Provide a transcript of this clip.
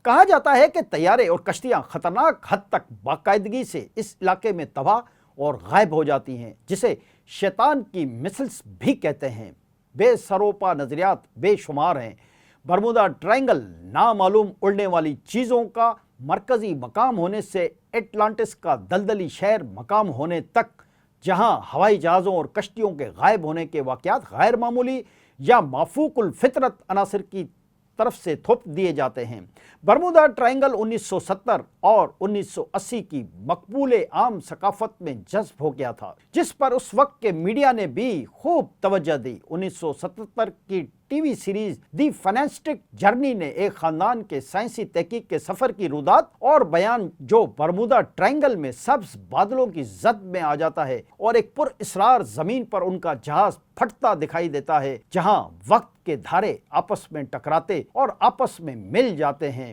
کہا جاتا ہے کہ طیارے اور کشتیاں خطرناک حد تک باقاعدگی سے اس علاقے میں تباہ اور غائب ہو جاتی ہیں، جسے شیطان کی مثلز بھی کہتے ہیں۔ بے سروپا نظریات بے شمار ہیں۔ برمودا ٹرائنگل نامعلوم اڑنے والی چیزوں کا مرکزی مقام ہونے سے اٹلانٹس کا دلدلی شہر مقام ہونے تک، جہاں ہوائی جہازوں اور کشتیوں کے غائب ہونے کے واقعات غیر معمولی یا مافوق الفطرت عناصر کی طرف سے تھوپ دیے جاتے ہیں۔ برمودا ٹرائنگل 1970 اور 1980 کی مقبول عام ثقافت میں جذب ہو گیا تھا، جس پر اس وقت کے میڈیا نے بھی خوب توجہ دی۔ 1977 کی ٹی وی سیریز دی فینٹاسٹک جرنی نے ایک خاندان کے سائنسی تحقیق کے سفر کی روایت اور بیان، جو برمودا ٹرائنگل میں سبز بادلوں کی زد میں آ جاتا ہے اور ایک پر اسرار زمین پر ان کا جہاز پھٹتا دکھائی دیتا ہے، جہاں وقت کے دھارے آپس میں ٹکراتے اور آپس میں مل جاتے ہیں۔